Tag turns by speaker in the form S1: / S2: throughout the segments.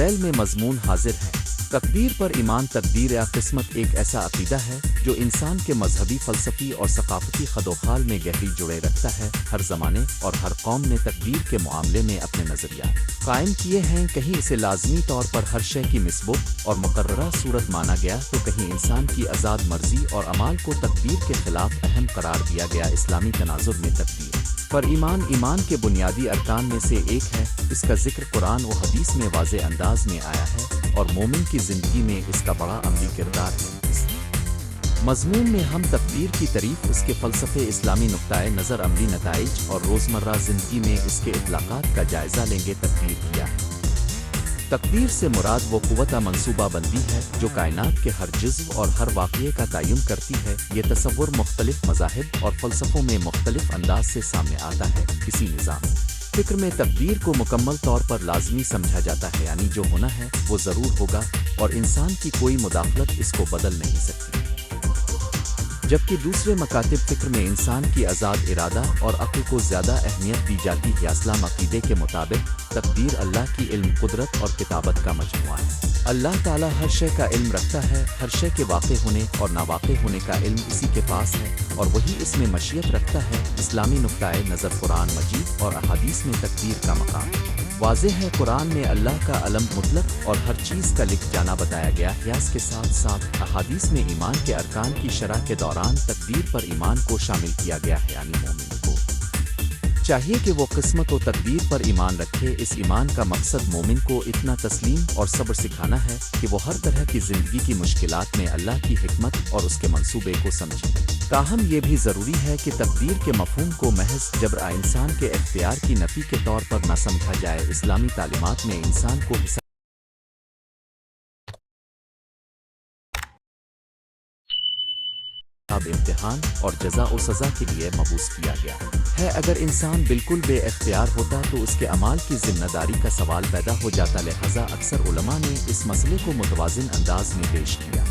S1: ذیل میں مضمون حاضر ہیں۔ تقدیر پر ایمان تقدیر یا قسمت ایک ایسا عقیدہ ہے جو انسان کے مذہبی، فلسفی اور ثقافتی خد و خال میں گہری جڑے رکھتا ہے۔ ہر زمانے اور ہر قوم نے تقدیر کے معاملے میں اپنے نظریات قائم کیے ہیں، کہیں اسے لازمی طور پر ہر شے کی مسبوق اور مقررہ صورت مانا گیا تو کہیں انسان کی آزاد مرضی اور اعمال کو تقدیر کے خلاف اہم قرار دیا گیا۔ اسلامی تناظر میں تقدیر پر ایمان کے بنیادی ارکان میں سے ایک ہے۔ اس کا ذکر قرآن و حدیث میں واضح انداز میں آیا ہے اور مومن کی زندگی میں اس کا بڑا عملی کردار ہے۔ اس مضمون میں ہم تقدیر کی تعریف، اس کے فلسفے، اسلامی نقطۂ نظر، عملی نتائج اور روزمرہ زندگی میں اس کے اطلاقات کا جائزہ لیں گے۔ تقدیر کیا ہے؟ تقدیر سے مراد وہ قوت منصوبہ بندی ہے جو کائنات کے ہر جزو اور ہر واقعے کا تعین کرتی ہے۔ یہ تصور مختلف مذاہب اور فلسفوں میں مختلف انداز سے سامنے آتا ہے۔ کسی نظام فکر میں تقدیر کو مکمل طور پر لازمی سمجھا جاتا ہے، یعنی جو ہونا ہے وہ ضرور ہوگا اور انسان کی کوئی مداخلت اس کو بدل نہیں سکتی، جبکہ دوسرے مکاتب فکر میں انسان کی آزاد ارادہ اور عقل کو زیادہ اہمیت دی جاتی ہے۔ اسلام عقیدے کے مطابق تقدیر اللہ کی علم، قدرت اور کتابت کا مجموعہ ہے۔ اللہ تعالیٰ ہر شے کا علم رکھتا ہے، ہر شے کے واقع ہونے اور ناواقع ہونے کا علم اسی کے پاس ہے اور وہی اس میں مشیت رکھتا ہے۔ اسلامی نقطۂ نظر قرآن مجید اور احادیث میں تقدیر کا مقام واضح ہے۔ قرآن میں اللہ کا علم مطلق اور ہر چیز کا لکھ جانا بتایا گیا ہے۔ اس کے ساتھ ساتھ احادیث میں ایمان کے ارکان کی شرح کے دوران تقدیر پر ایمان کو شامل کیا گیا ہے، یعنی مومن کو چاہیے کہ وہ قسمت و تقدیر پر ایمان رکھے۔ اس ایمان کا مقصد مومن کو اتنا تسلیم اور صبر سکھانا ہے کہ وہ ہر طرح کی زندگی کی مشکلات میں اللہ کی حکمت اور اس کے منصوبے کو سمجھے۔ تاہم یہ بھی ضروری ہے کہ تقدیر کے مفہوم کو محض جبر انسان کے اختیار کی نفی کے طور پر نہ سمجھا جائے۔ اسلامی تعلیمات میں انسان کو امتحان اور جزا و سزا کے لیے مبعوث کیا گیا ہے۔ اگر انسان بالکل بے اختیار ہوتا تو اس کے اعمال کی ذمہ داری کا سوال پیدا ہو جاتا، لہذا اکثر علماء نے اس مسئلے کو متوازن انداز میں پیش کیا۔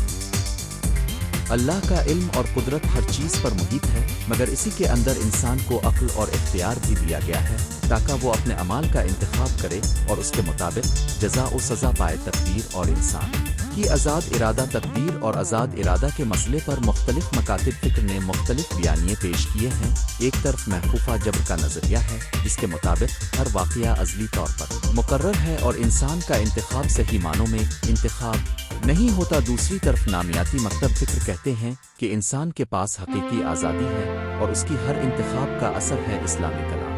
S1: اللہ کا علم اور قدرت ہر چیز پر محیط ہے، مگر اسی کے اندر انسان کو عقل اور اختیار بھی دیا گیا ہے تاکہ وہ اپنے اعمال کا انتخاب کرے اور اس کے مطابق جزا و سزا پائے۔ تقدیر اور انسان کی آزاد ارادہ تقدیر اور آزاد ارادہ کے مسئلے پر مختلف مکاتب فکر نے مختلف بیانیے پیش کیے ہیں۔ ایک طرف محفوظہ جبر کا نظریہ ہے جس کے مطابق ہر واقعہ ازلی طور پر مقرر ہے اور انسان کا انتخاب صحیح معنوں میں انتخاب نہیں ہوتا۔ دوسری طرف نامیاتی مکتب فکر کہتے ہیں کہ انسان کے پاس حقیقی آزادی ہے اور اس کی ہر انتخاب کا اثر ہے۔ اسلامی کلام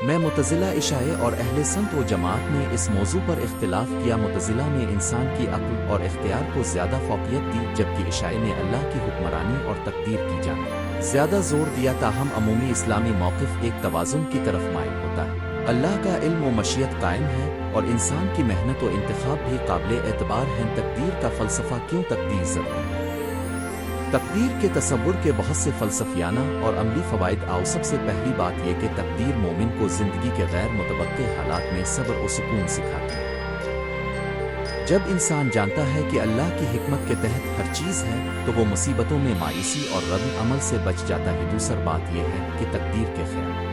S1: میں معتزلہ، عشاعرہ اور اہل سنت و جماعت نے اس موضوع پر اختلاف کیا۔ معتزلہ نے انسان کی عقل اور اختیار کو زیادہ فوقیت دی، جبکہ عشاعرہ نے اللہ کی حکمرانی اور تقدیر کی جانب زیادہ زور دیا۔ تاہم عمومی اسلامی موقف ایک توازن کی طرف مائل ہوتا ہے۔ اللہ کا علم و مشیت قائم ہے اور انسان کی محنت و انتخاب بھی قابل اعتبار ہیں۔ تقدیر کا فلسفہ کیوں تقدیر ضروری ہے؟ تقدیر کے تصور کے بہت سے فلسفیانہ اور عملی فوائد آؤ۔ سب سے پہلی بات یہ کہ تقدیر مومن کو زندگی کے غیر متوقع حالات میں صبر و سکون سکھاتی ہے۔ جب انسان جانتا ہے کہ اللہ کی حکمت کے تحت ہر چیز ہے تو وہ مصیبتوں میں مایوسی اور رد عمل سے بچ جاتا ہے۔ دوسری بات یہ ہے کہ تقدیر کے خیال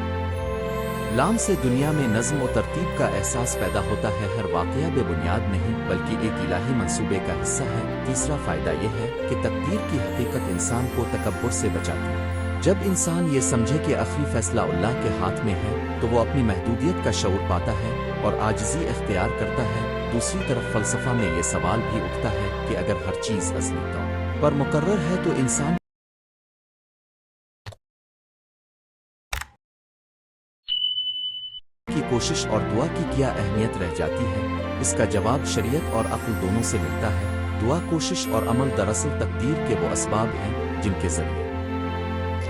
S1: لام سے دنیا میں نظم و ترتیب کا احساس پیدا ہوتا ہے۔ ہر واقعہ بے بنیاد نہیں بلکہ ایک الہی منصوبے کا حصہ ہے۔ تیسرا فائدہ یہ ہے کہ تقدیر کی حقیقت انسان کو تکبر سے بچاتی ہے۔ جب انسان یہ سمجھے کہ آخری فیصلہ اللہ کے ہاتھ میں ہے تو وہ اپنی محدودیت کا شعور پاتا ہے اور عاجزی اختیار کرتا ہے۔ دوسری طرف فلسفہ میں یہ سوال بھی اٹھتا ہے کہ اگر ہر چیز ازلی طور پر مقرر ہے تو انسان کی کوشش اور دعا کی کیا اہمیت رہ جاتی ہے؟ اس کا جواب شریعت اور عقل دونوں سے ملتا ہے۔ دعا، کوشش اور عمل دراصل تقدیر کے وہ اسباب ہیں جن کے ذریعے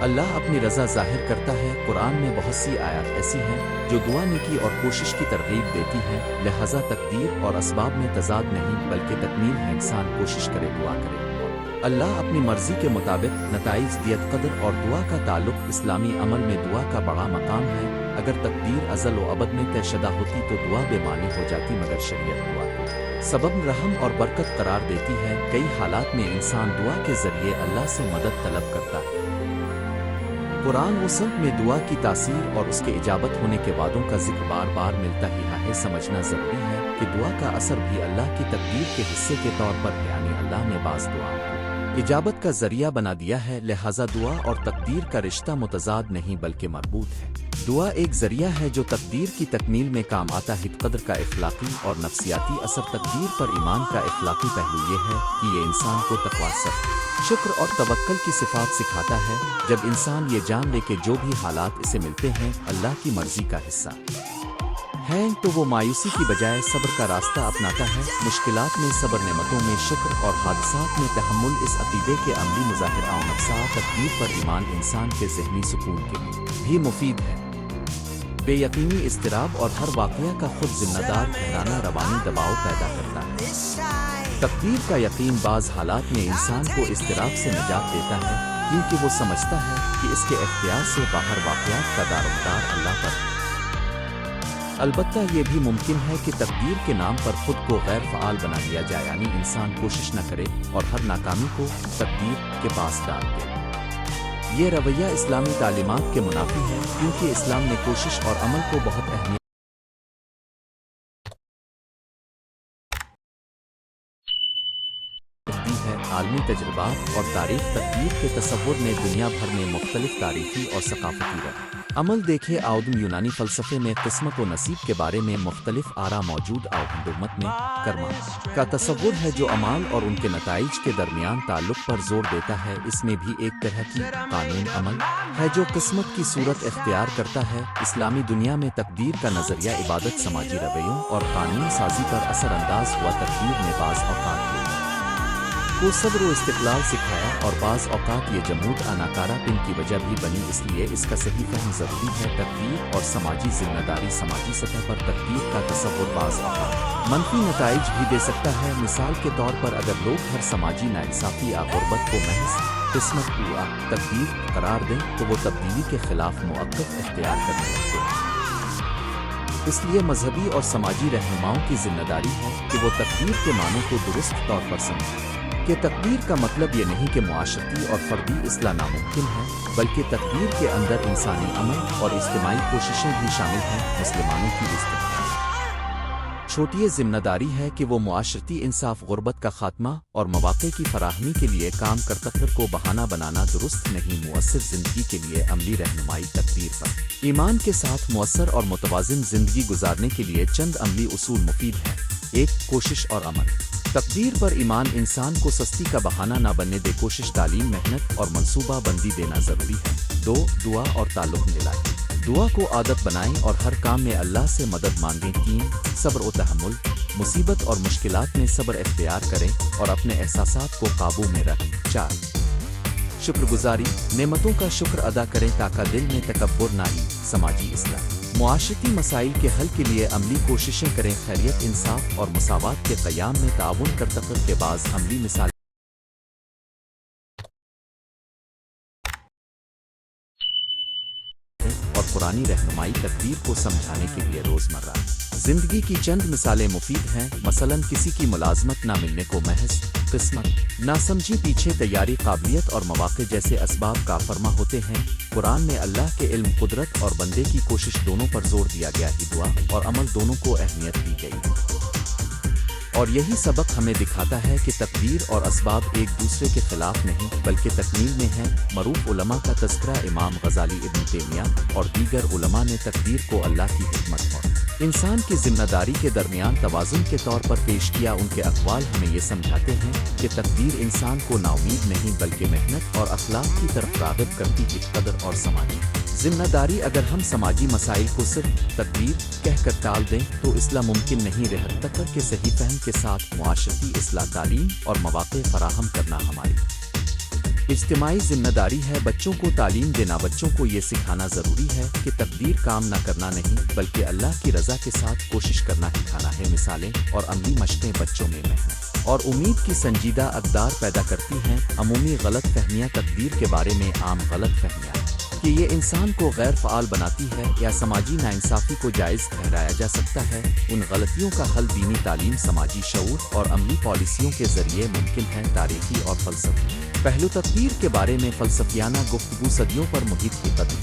S1: اللہ اپنی رضا ظاہر کرتا ہے۔ قرآن میں بہت سی آیات ایسی ہیں جو دعا نیکی اور کوشش کی ترغیب دیتی ہیں، لہذا تقدیر اور اسباب میں تضاد نہیں بلکہ تکمیل ہے۔ انسان کوشش کرے، دعا کرے، اللہ اپنی مرضی کے مطابق نتائج دیت۔ قدر اور دعا کا تعلق اسلامی عمل میں دعا کا بڑا مقام ہے۔ اگر تقدیر ازل و ابد میں طے شدہ ہوتی تو دعا بے معنی ہو جاتی، مگر شریعت دعا کو سبب رحم اور برکت قرار دیتی ہے۔ کئی حالات میں انسان دعا کے ذریعے اللہ سے مدد طلب کرتا ہے۔ قرآن و سنت میں دعا کی تاثیر اور اس کے اجابت ہونے کے وعدوں کا ذکر بار بار ملتا ہی ہے۔ سمجھنا ضروری ہے کہ دعا کا اثر بھی اللہ کی تقدیر کے حصے کے طور پر ہے، یعنی اللہ نے بعض دعاؤں کو اجابت کا ذریعہ بنا دیا ہے، لہٰذا دعا اور تقدیر کا رشتہ متضاد نہیں بلکہ مربوط ہے۔ دعا ایک ذریعہ ہے جو تقدیر کی تکمیل میں کام آتا ہے۔ قدر کا اخلاقی اور نفسیاتی اثر۔ تقدیر پر ایمان کا اخلاقی پہلو یہ ہے کہ یہ انسان کو تقویٰ، صبر، شکر اور توکل کی صفات سکھاتا ہے۔ جب انسان یہ جان لے کہ جو بھی حالات اسے ملتے ہیں اللہ کی مرضی کا حصہ ہے، تو وہ مایوسی کی بجائے صبر کا راستہ اپناتا ہے۔ مشکلات میں صبر، نعمتوں میں شکر اور حادثات میں تحمل اس عقیدے کے عملی مظاہر اور نفسا تقدیر پر ایمان انسان کے ذہنی سکون کے لیے بھی مفید ہے۔ بے یقینی، اضطراب اور ہر واقعہ کا خود ذمہ دار ٹھہرانا روانی دباؤ پیدا کرتا ہے۔ تقدیر کا یقین بعض حالات میں انسان کو اضطراب سے نجات دیتا ہے، کیونکہ وہ سمجھتا ہے کہ اس کے اختیار سے باہر واقعات کا دارومدار اللہ پر ہے۔ البتہ یہ بھی ممکن ہے کہ تقدیر کے نام پر خود کو غیر فعال بنا دیا جائے، یعنی انسان کوشش نہ کرے اور ہر ناکامی کو تقدیر کے پاس ڈال دے۔ یہ رویہ اسلامی تعلیمات کے منافی ہے، کیونکہ اسلام نے کوشش اور عمل کو بہت اہمیت دی ہے۔ عالمی تجربات اور تاریخ تقدیر کے تصور نے دنیا بھر میں مختلف تاریخی اور ثقافتی رد عمل دیکھے۔ آدم یونانی فلسفے میں قسمت و نصیب کے بارے میں مختلف آرا موجود۔ حکومت میں کرما کا تصور ہے جو اعمال اور ان کے نتائج کے درمیان تعلق پر زور دیتا ہے۔ اس میں بھی ایک طرح کی قانون عمل ہے جو قسمت کی صورت اختیار کرتا ہے۔ اسلامی دنیا میں تقدیر کا نظریہ عبادت، سماجی رویوں اور قانون سازی پر اثر انداز ہوا۔ تقدیر نے بعض اوقات کو صبر و استقلال سکھایا اور بعض اوقات یہ جمود ناکارہ پن کی وجہ بھی بنی، اس لیے اس کا صحیح فہم ضروری ہے۔ تقدیر اور سماجی ذمہ داری۔ سماجی سطح پر تقدیر کا تصور بعض اوقات منفی نتائج بھی دے سکتا ہے۔ مثال کے طور پر اگر لوگ ہر سماجی ناانصافی یا غربت کو محض قسمت یا تقدیر قرار دیں تو وہ تبدیلی کے خلاف موقف اختیار کرنے لگتے ہیں۔ اس لیے مذہبی اور سماجی رہنماؤں کی ذمہ داری ہے کہ وہ تقدیر کے معنوں کو درست طور پر سمجھیں کہ تقدیر کا مطلب یہ نہیں کہ معاشرتی اور فردی اصلاح ناممکن ہے، بلکہ تقدیر کے اندر انسانی عمل اور اجتماعی کوششیں بھی شامل ہیں۔ مسلمانوں کی چھوٹی ذمہ داری ہے کہ وہ معاشرتی انصاف، غربت کا خاتمہ اور مواقع کی فراہمی کے لیے کام کرتا۔ تقدیر کو بہانہ بنانا درست نہیں۔ مؤثر زندگی کے لیے عملی رہنمائی۔ تقدیر پر ایمان کے ساتھ مؤثر اور متوازن زندگی گزارنے کے لیے چند عملی اصول مفید ہیں۔ 1. کوشش اور عمل۔ تقدیر پر ایمان انسان کو سستی کا بہانہ نہ بننے دے۔ کوشش، تعلیم، محنت اور منصوبہ بندی دینا ضروری ہے۔ 2. دعا اور تعلق ملائیں۔ دعا کو عادت بنائیں اور ہر کام میں اللہ سے مدد مانگیں۔ 3. صبر و تحمل۔ مصیبت اور مشکلات میں صبر اختیار کریں اور اپنے احساسات کو قابو میں رکھیں۔ 4. شکر گزاری۔ نعمتوں کا شکر ادا کریں تاکہ دل میں تکبر نہ آئے۔ سماجی اصلاح۔ معاشرتی مسائل کے حل کے لیے عملی کوششیں کریں۔ خیریت، انصاف اور مساوات کے قیام میں تعاون کر۔ تقدیر کے بعض عملی مثالیں اور قرآنی رہنمائی۔ تقدیر کو سمجھانے کے لیے روزمرہ زندگی کی چند مثالیں مفید ہیں۔ مثلاً کسی کی ملازمت نہ ملنے کو محض قسمت نہ سمجھی، پیچھے تیاری، قابلیت اور مواقع جیسے اسباب کا فرما ہوتے ہیں۔ قرآن میں اللہ کے علم، قدرت اور بندے کی کوشش دونوں پر زور دیا گیا ہے۔ دعا اور عمل دونوں کو اہمیت دی گئی اور یہی سبق ہمیں دکھاتا ہے کہ تقدیر اور اسباب ایک دوسرے کے خلاف نہیں بلکہ تکمیل میں ہیں۔ معروف علماء کا تذکرہ امام غزالی، ابن تیمیہ اور دیگر علماء نے تقدیر کو اللہ کی حکمت اور انسان کی ذمہ داری کے درمیان توازن کے طور پر پیش کیا۔ ان کے اقوال ہمیں یہ سمجھاتے ہیں کہ تقدیر انسان کو نا امید نہیں بلکہ محنت اور اخلاق کی طرف راغب کرتی ہے۔ قدر اور سماجی ذمہ داری۔ اگر ہم سماجی مسائل کو صرف تقدیر کہہ کر ٹال دیں تو اصلاح ممکن نہیں رہتی۔ تقدیر کے صحیح فہم کے ساتھ معاشرتی اصلاح، تعلیم اور مواقع فراہم کرنا ہماری اجتماعی ذمہ داری ہے۔ بچوں کو تعلیم دینا۔ بچوں کو یہ سکھانا ضروری ہے کہ تقدیر کام نہ کرنا نہیں بلکہ اللہ کی رضا کے ساتھ کوشش کرنا سکھانا ہے۔ مثالیں اور عملی مشقیں بچوں میں محنت اور امید کی سنجیدہ اقدار پیدا کرتی ہیں۔ عمومی غلط فہمیاں۔ تقدیر کے بارے میں عام غلط فہمیاں کہ یہ انسان کو غیر فعال بناتی ہے یا سماجی ناانصافی کو جائز ٹھہرایا جا سکتا ہے۔ ان غلطیوں کا حل دینی تعلیم، سماجی شعور اور عملی پالیسیوں کے ذریعے ممکن ہے۔ تاریخی اور فلسفی پہلو۔ تقدیر کے بارے میں فلسفیانہ گفتگو صدیوں پر محیط کی قدر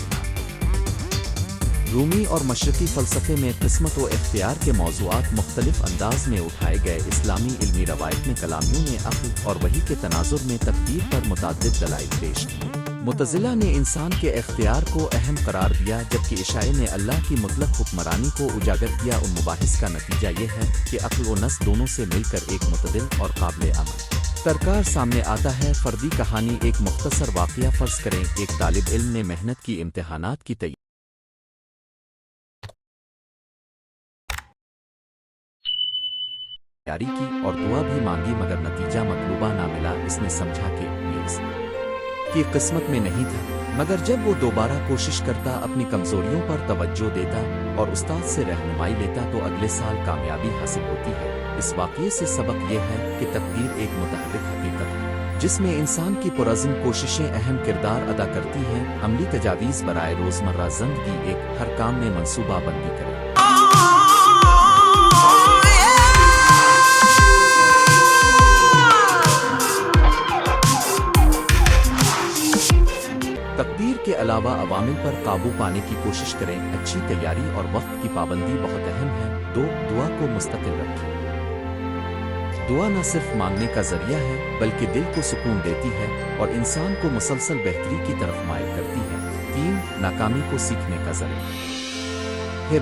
S1: رومی اور مشرقی فلسفے میں قسمت و اختیار کے موضوعات مختلف انداز میں اٹھائے گئے۔ اسلامی علمی روایت میں کلامیوں نے عقل اور وحی کے تناظر میں تقدیر پر متعدد دلائل پیش کی۔ معتزلہ نے انسان کے اختیار کو اہم قرار دیا، جبکہ عشاء نے اللہ کی مطلق حکمرانی کو اجاگر کیا۔ ان مباحث کا نتیجہ یہ ہے کہ عقل و نص دونوں سے مل کر ایک متعدل اور قابل عمل ترکار سامنے آتا ہے۔ فردی کہانی، ایک مختصر واقعہ فرض کریں۔ ایک طالب علم نے محنت کی، امتحانات کی تیاری کی اور دعا بھی مانگی، مگر نتیجہ مطلوبہ نہ ملا۔ اس نے سمجھا کہ یہ اس کی قسمت میں نہیں تھا، مگر جب وہ دوبارہ کوشش کرتا، اپنی کمزوریوں پر توجہ دیتا اور استاد سے رہنمائی لیتا تو اگلے سال کامیابی حاصل ہوتی ہے۔ اس واقعے سے سبق یہ ہے کہ تقدیر ایک متحرک حقیقت ہے، جس میں انسان کی پرعزم کوششیں اہم کردار ادا کرتی ہیں۔ عملی تجاویز برائے روزمرہ زندگی: ایک، ہر کام میں منصوبہ بندی کریں۔ تقدیر کے علاوہ عوامل پر قابو پانے کی کوشش کریں۔ اچھی تیاری اور وقت کی پابندی بہت اہم ہے۔ 2، دعا کو مستقل رکھیں۔ دعا نہ صرف مانگنے کا ذریعہ ہے بلکہ دل کو سکون دیتی ہے اور انسان کو مسلسل بہتری کی طرف مائل کرتی ہے۔ 3، ناکامی کو سیکھنے کا ذریعہ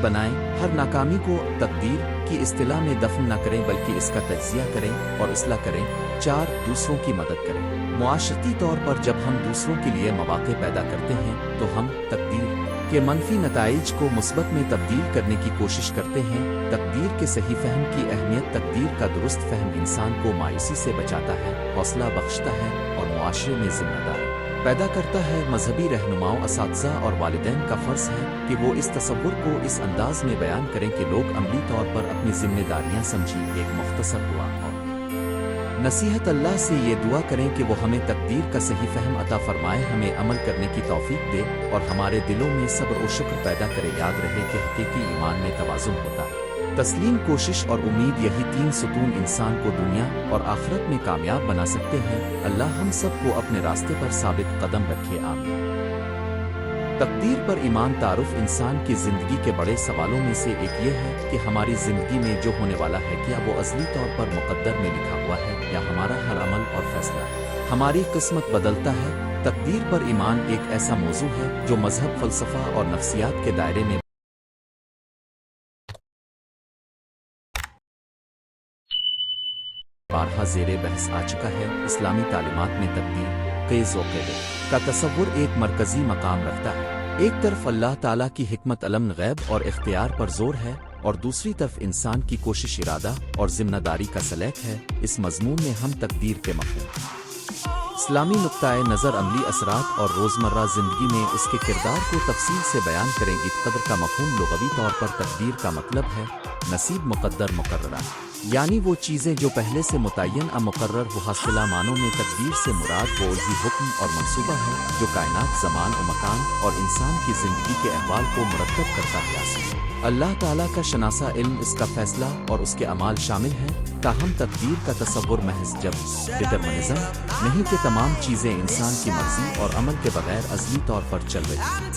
S1: بنائیں۔ ہر ناکامی کو تقدیر کی اصطلاح میں دفن نہ کریں بلکہ اس کا تجزیہ کریں اور اصلاح کریں۔ 4، دوسروں کی مدد کریں۔ معاشرتی طور پر جب ہم دوسروں کے لیے مواقع پیدا کرتے ہیں تو ہم تقدیر کے منفی نتائج کو مثبت میں تبدیل کرنے کی کوشش کرتے ہیں۔ تقدیر کے صحیح فہم کی اہمیت: تقدیر کا درست فہم انسان کو مایوسی سے بچاتا ہے، حوصلہ بخشتا ہے اور معاشرے میں ذمہ داری پیدا کرتا ہے۔ مذہبی رہنماؤں، اساتذہ اور والدین کا فرض ہے کہ وہ اس تصور کو اس انداز میں بیان کریں کہ لوگ عملی طور پر اپنی ذمہ داریاں سمجھیں۔ ایک مختصر دعا اور نصیحت: اللہ سے یہ دعا کریں کہ وہ ہمیں تقدیر کا صحیح فہم عطا فرمائے، ہمیں عمل کرنے کی توفیق دے اور ہمارے دلوں میں صبر و شکر پیدا کرے۔ یاد رہے کہ حقیقی ایمان میں توازن ہوتا ہے، تسلیم، کوشش اور امید۔ یہی 3 ستون انسان کو دنیا اور آخرت میں کامیاب بنا سکتے ہیں۔ اللہ ہم سب کو اپنے راستے پر ثابت قدم رکھے، آمین۔ تقدیر پر ایمان۔ تعارف: انسان کی زندگی کے بڑے سوالوں میں سے ایک یہ ہے کہ ہماری زندگی میں جو ہونے والا ہے کیا وہ ازلی طور پر مقدر میں لکھا ہوا ہے یا ہمارا ہر عمل اور فیصلہ ہماری قسمت بدلتا ہے۔ تقدیر پر ایمان ایک ایسا موضوع ہے جو مذہب، فلسفہ اور نفسیات کے دائرے میں بارہا زیر بحث آ چکا ہے۔ اسلامی تعلیمات میں تقدیر کے ذوقے کا تصور ایک مرکزی مقام رکھتا ہے۔ ایک طرف اللہ تعالیٰ کی حکمت، علم غیب اور اختیار پر زور ہے، اور دوسری طرف انسان کی کوشش، ارادہ اور ذمہ داری کا سلیق ہے۔ اس مضمون میں ہم تقدیر کے مفہوم، اسلامی نقطۂ نظر، عملی اثرات اور روزمرہ زندگی میں اس کے کردار کو تفصیل سے بیان کریں گے۔ قدر کا مفہوم: لغوی طور پر تقدیر کا مطلب ہے نصیب، مقدر، مقررہ، یعنی وہ چیزیں جو پہلے سے متعین مقرر ہو۔ حاصلہ معنوں میں تقدیر سے مراد وہ الہی حکم اور منصوبہ ہے جو کائنات، زمان و مکان اور انسان کی زندگی کے احوال کو مرتب کرتا ہے۔ اللہ تعالیٰ کا شناسہ علم، اس کا فیصلہ اور اس کے اعمال شامل ہیں۔ تاہم تقدیر کا تصور محض ڈٹرمنزم نہیں کہ تمام چیزیں انسان کی مرضی اور عمل کے بغیر ازلی طور پر چل رہی ہیں۔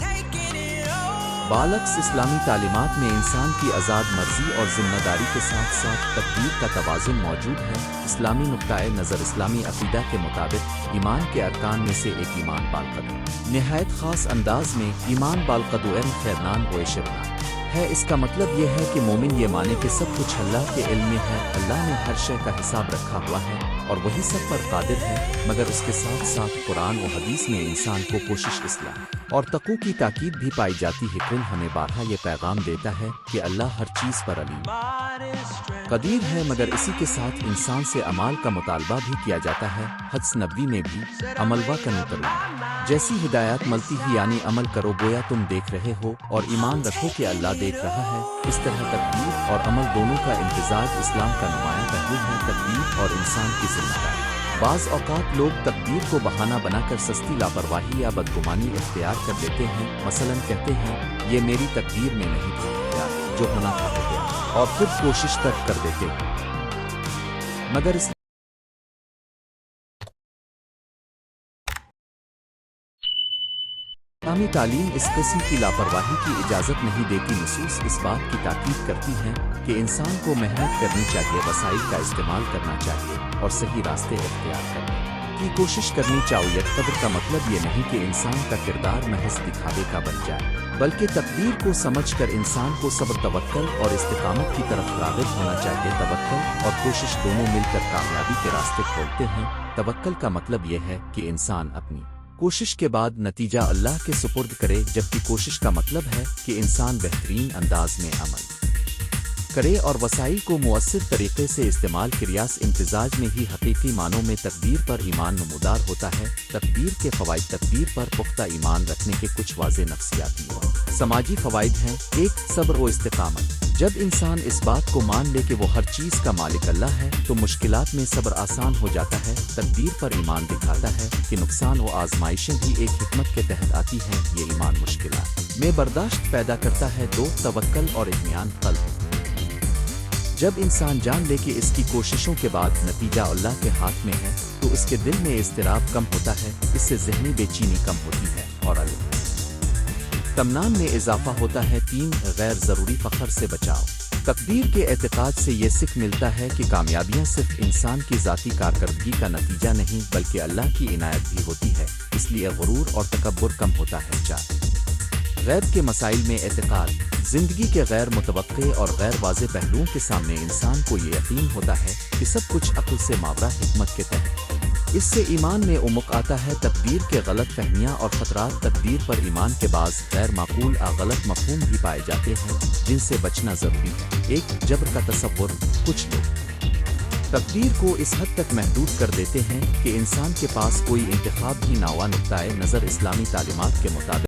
S1: بالعکس، اسلامی تعلیمات میں انسان کی آزاد مرضی اور ذمہ داری کے ساتھ ساتھ تقدیر کا توازن موجود ہے۔ اسلامی نقطۂ نظر: اسلامی عقیدہ کے مطابق ایمان کے ارکان میں سے ایک ایمان بالقدر نہایت خاص انداز میں ایمان بالقدر خیرنان و شرنان ہے۔ اس کا مطلب یہ ہے کہ مومن یہ مانے کہ سب کچھ اللہ کے علم میں ہے، اللہ نے ہر شے کا حساب رکھا ہوا ہے اور وہی سب پر قادر ہے، مگر اس کے ساتھ ساتھ قرآن و حدیث میں انسان کو کوشش، اصلاح اور تقوی کی تاکید بھی پائی جاتی ہے۔ قل ہمیں بارہا یہ پیغام دیتا ہے کہ اللہ ہر چیز پر علیم قدیر ہے، مگر اسی کے ساتھ انسان سے اعمال کا مطالبہ بھی کیا جاتا ہے۔ حدیث نبوی میں بھی عمل کنو کرو جیسی ہدایات ملتی ہی، یعنی عمل کرو گویا تم دیکھ رہے ہو، اور ایمان رکھو کہ اللہ دیکھ رہا ہے۔ اس طرح تقدیر اور عمل دونوں کا امتزاج اسلام کا نمایاں پہلو ہے۔ تقدیر اور انسان کی ذمہ داری: بعض اوقات لوگ تقدیر کو بہانہ بنا کر سستی لاپرواہی یا بدگمانی اختیار کر لیتے ہیں۔ مثلاً کہتے ہیں یہ میری تقدیر میں نہیں تھا، یا جو ہونا تھا ہو گیا، اور خود کوشش ترک کر دیتے ہیں۔ مگر اس اسلامی تعلیم اس قسم کی لاپرواہی کی اجازت نہیں دیتی۔ نصوص اس بات کی تاکید کرتی ہیں کہ انسان کو محنت کرنی چاہیے، وسائل کا استعمال کرنا چاہیے اور صحیح راستے اختیار کرنے کی کوشش کرنی چاہیے۔ قدر کا مطلب یہ نہیں کہ انسان کا کردار محض دکھاوے کا بن جائے، بلکہ تقدیر کو سمجھ کر انسان کو صبر، توکل اور استقامت کی طرف راغب ہونا چاہیے۔ توکل اور کوشش دونوں مل کر کامیابی کے راستے کھولتے ہیں۔ توکل کا مطلب یہ ہے کہ انسان اپنی کوشش کے بعد نتیجہ اللہ کے سپرد کرے، جبکہ کوشش کا مطلب ہے کہ انسان بہترین انداز میں عمل کرے اور وسائل کو مؤثر طریقے سے استعمال کرے۔ اس امتزاج میں ہی حقیقی معنوں میں تقدیر پر ایمان نمودار ہوتا ہے۔ تقدیر کے فوائد: تقدیر پر پختہ ایمان رکھنے کے کچھ واضح نفسیاتی اور سماجی فوائد ہیں۔ 1. صبر و استقامت: جب انسان اس بات کو مان لے کہ وہ ہر چیز کا مالک اللہ ہے تو مشکلات میں صبر آسان ہو جاتا ہے۔ تقدیر پر ایمان دکھاتا ہے کہ نقصان و آزمائشیں بھی ایک حکمت کے تحت آتی ہیں۔ یہ ایمان مشکلات میں برداشت پیدا کرتا ہے۔ 2. توکل اور اطمینان قلب: جب انسان جان لے کہ اس کی کوششوں کے بعد نتیجہ اللہ کے ہاتھ میں ہے تو اس کے دل میں اضطراب کم ہوتا ہے، اس سے ذہنی بے چینی کم ہوتی ہے اور اطمینان میں اضافہ ہوتا ہے۔ 3. غیر ضروری فخر سے بچاؤ: تقدیر کے اعتقاد سے یہ سیکھ ملتا ہے کہ کامیابیاں صرف انسان کی ذاتی کارکردگی کا نتیجہ نہیں بلکہ اللہ کی عنایت بھی ہوتی ہے، اس لیے غرور اور تکبر کم ہوتا ہے۔ 4. غیب کے مسائل میں اعتقاد: زندگی کے غیر متوقع اور غیر واضح پہلوؤں کے سامنے انسان کو یہ یقین ہوتا ہے کہ سب کچھ عقل سے ماورا حکمت کے تحت۔ اس سے ایمان میں عمق آتا ہے۔ تقدیر کے غلط فہمیاں اور خطرات: تقدیر پر ایمان کے بعض غیر معقول غلط مفہوم بھی پائے جاتے ہیں جن سے بچنا ضروری ہے۔ 1. جبر کا تصور: کچھ لوگ تقدیر کو اس حد تک محدود کر دیتے ہیں کہ انسان کے پاس کوئی انتخاب ہی نہ ہوا۔ نقطۂ نظر: اسلامی تعلیمات کے مطابق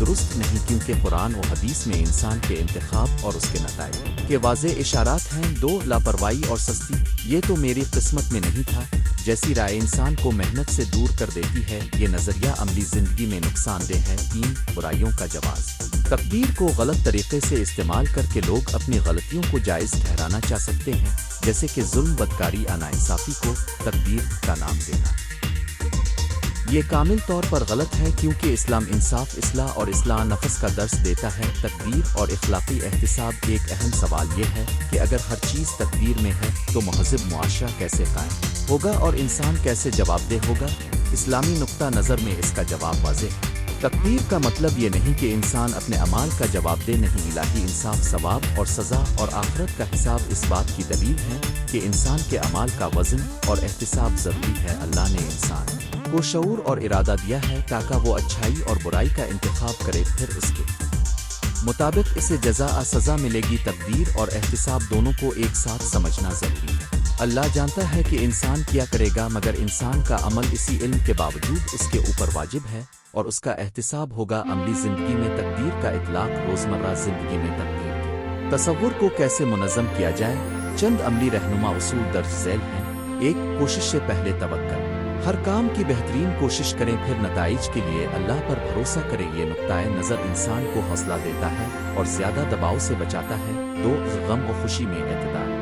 S1: درست نہیں، کیونکہ قرآن و حدیث میں انسان کے انتخاب اور اس کے نتائج کے واضح اشارات ہیں۔ 2. لاپرواہی اور سستی: یہ تو میری قسمت میں نہیں تھا جیسی رائے انسان کو محنت سے دور کر دیتی ہے۔ یہ نظریہ عملی زندگی میں نقصان دہ ہے۔ 3. برائیوں کا جواز: تقدیر کو غلط طریقے سے استعمال کر کے لوگ اپنی غلطیوں کو جائز ٹھہرانا چاہ سکتے ہیں، جیسے کہ ظلم، بدکاری، ناانصافی کو تقدیر کا نام دینا۔ یہ کامل طور پر غلط ہے، کیونکہ اسلام انصاف، اصلاح اور اصلاح نفس کا درس دیتا ہے۔ تقدیر اور اخلاقی احتساب: ایک اہم سوال یہ ہے کہ اگر ہر چیز تقدیر میں ہے تو مہذب معاشرہ کیسے قائم ہوگا اور انسان کیسے جواب دہ ہوگا؟ اسلامی نقطہ نظر میں اس کا جواب واضح ہے۔ تقدیر کا مطلب یہ نہیں کہ انسان اپنے اعمال کا جواب دہ نہیں۔ الہی انصاف، ثواب اور سزا اور آخرت کا حساب اس بات کی دلیل ہے کہ انسان کے اعمال کا وزن اور احتساب ضروری ہے۔ اللہ نے انسان کو شعور اور ارادہ دیا ہے تاکہ وہ اچھائی اور برائی کا انتخاب کرے، پھر اس کے مطابق اسے جزا سزا ملے گی۔ تقدیر اور احتساب دونوں کو ایک ساتھ سمجھنا ضروری ہے۔ اللہ جانتا ہے کہ انسان کیا کرے گا، مگر انسان کا عمل اسی علم کے باوجود اس کے اوپر واجب ہے اور اس کا احتساب ہوگا۔ عملی زندگی میں تقدیر کا اطلاق: روزمرہ زندگی میں تقدیر کے تصور کو کیسے منظم کیا جائے؟ چند عملی رہنما اصول درج ذیل ہیں۔ 1. کوشش سے پہلے توکل: ہر کام کی بہترین کوشش کریں، پھر نتائج کے لیے اللہ پر بھروسہ کریں۔ یہ نقطۂ نظر انسان کو حوصلہ دیتا ہے اور زیادہ دباؤ سے بچاتا ہے۔ 2. غم و خوشی میں اعتدال: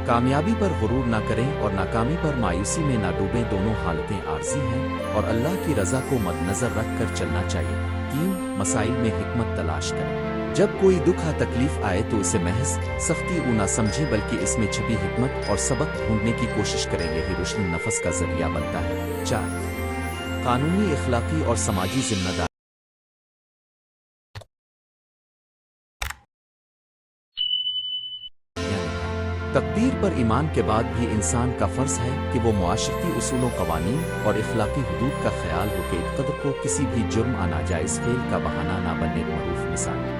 S1: کامیابی پر غرور نہ کریں اور ناکامی پر مایوسی میں نہ ڈوبیں، دونوں حالتیں عارضی ہیں اور اللہ کی رضا کو مد نظر رکھ کر چلنا چاہیے۔ 3. مسائل میں حکمت تلاش کریں: جب کوئی دکھ تکلیف آئے تو اسے محض سختی نہ سمجھیں بلکہ اس میں چھپی حکمت اور سبق ڈھونڈنے کی کوشش کریں، یہی روشن نفس کا ذریعہ بنتا ہے۔ 4. قانونی، اخلاقی اور سماجی ذمہ داری: تقدیر پر ایمان کے بعد بھی انسان کا فرض ہے کہ وہ معاشرتی اصول و قوانین اور اخلاقی حدود کا خیال رکھے۔ قدر کو کسی بھی جرم ناجائز فعل کا بہانہ نہ بننے۔ معروف مثالیں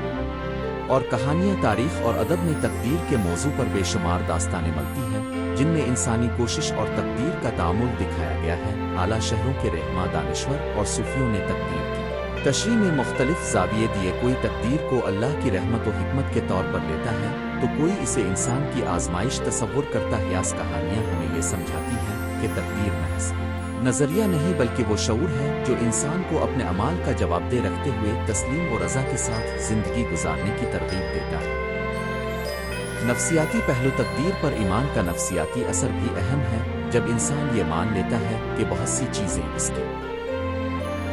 S1: اور کہانیاں: تاریخ اور ادب میں تقدیر کے موضوع پر بے شمار داستانیں ملتی ہیں جن میں انسانی کوشش اور تقدیر کا تعامل دکھایا گیا ہے۔ اعلیٰ شہروں کے رہنما، دانشور اور صوفیوں نے تقدیر کی تشریح میں مختلف زاویے دیے۔ کوئی تقدیر کو اللہ کی رحمت و حکمت کے طور پر لیتا ہے تو کوئی اسے انسان کی آزمائش تصور کرتا ہے۔ اس کہانیاں ہمیں یہ سمجھاتی ہیں کہ تقدیر محض نظریہ نہیں بلکہ وہ شعور ہے جو انسان کو اپنے اعمال کا جواب دہ رکھتے ہوئے تسلیم و رضا کے ساتھ زندگی گزارنے کی ترغیب دیتا ہے۔ نفسیاتی پہلو تقدیر پر ایمان کا نفسیاتی اثر بھی اہم ہے۔ جب انسان یہ مان لیتا ہے کہ بہت سی چیزیں اس کے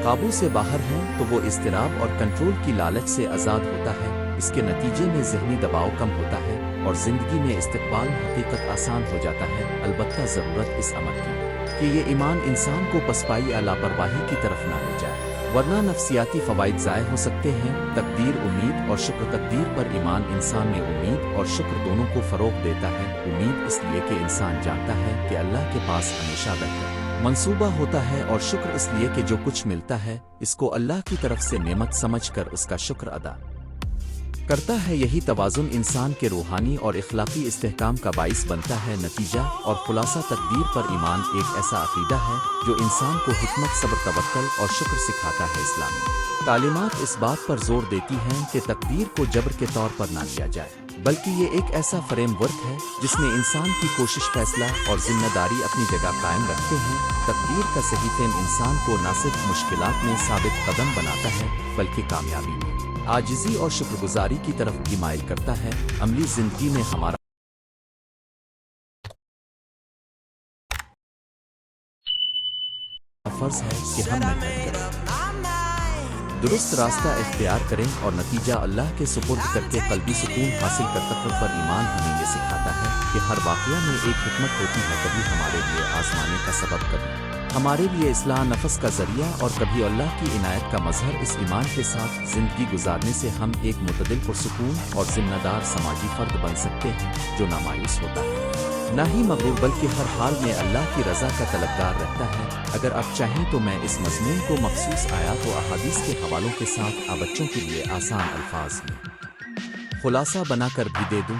S1: قابو سے باہر ہیں تو وہ اضطراب اور کنٹرول کی لالچ سے آزاد ہوتا ہے۔ اس کے نتیجے میں ذہنی دباؤ کم ہوتا ہے اور زندگی میں استقبال حقیقت آسان ہو جاتا ہے۔ البتہ ضرورت اس عمل کی کہ یہ ایمان انسان کو پسپائی یا لاپرواہی کی طرف نہ لے جائے، ورنہ نفسیاتی فوائد ضائع ہو سکتے ہیں۔ تقدیر، امید اور شکر۔ تقدیر پر ایمان انسان میں امید اور شکر دونوں کو فروغ دیتا ہے۔ امید اس لیے کہ انسان جانتا ہے کہ اللہ کے پاس ہمیشہ بہتر منصوبہ ہوتا ہے، اور شکر اس لیے کہ جو کچھ ملتا ہے اس کو اللہ کی طرف سے نعمت سمجھ کر اس کا شکر ادا کرتا ہے۔ یہی توازن انسان کے روحانی اور اخلاقی استحکام کا باعث بنتا ہے۔ نتیجہ اور خلاصہ، تقدیر پر ایمان ایک ایسا عقیدہ ہے جو انسان کو حکمت، صبر، توکل اور شکر سکھاتا ہے۔ اسلامی تعلیمات اس بات پر زور دیتی ہیں کہ تقدیر کو جبر کے طور پر نہ لیا جائے، بلکہ یہ ایک ایسا فریم ورک ہے جس میں انسان کی کوشش، فیصلہ اور ذمہ داری اپنی جگہ قائم رکھتے ہیں۔ تقدیر کا صحیح فہم انسان کو نہ صرف مشکلات میں ثابت قدم بناتا ہے بلکہ کامیابی میں عاجزی اور شکر گزاری کی طرف بھی مائل کرتا ہے۔ عملی زندگی میں ہمارا فرض ہے کہ ہم محنت کریں، درست راستہ اختیار کریں اور نتیجہ اللہ کے سپرد کر کے قلبی سکون حاصل کر۔ تقوی پر ایمان ہمیں یہ سکھاتا ہے کہ ہر واقعہ میں ایک حکمت ہوتی ہے، کبھی ہمارے لیے آزمانے کا سبب، کبھی ہمارے لیے اصلاح نفس کا ذریعہ اور کبھی اللہ کی عنایت کا مظہر۔ اس ایمان کے ساتھ زندگی گزارنے سے ہم ایک معتدل، پرسکون اور ذمہ دار سماجی فرد بن سکتے ہیں جو نہ مایوس ہوتا ہے نہ ہی مغرور، بلکہ ہر حال میں اللہ کی رضا کا طلبگار رہتا ہے۔ اگر آپ چاہیں تو میں اس مضمون کو مخصوص آیات و احادیث کے حوالوں کے ساتھ آپ بچوں کے لیے آسان الفاظ میں خلاصہ بنا کر بھی دے دوں۔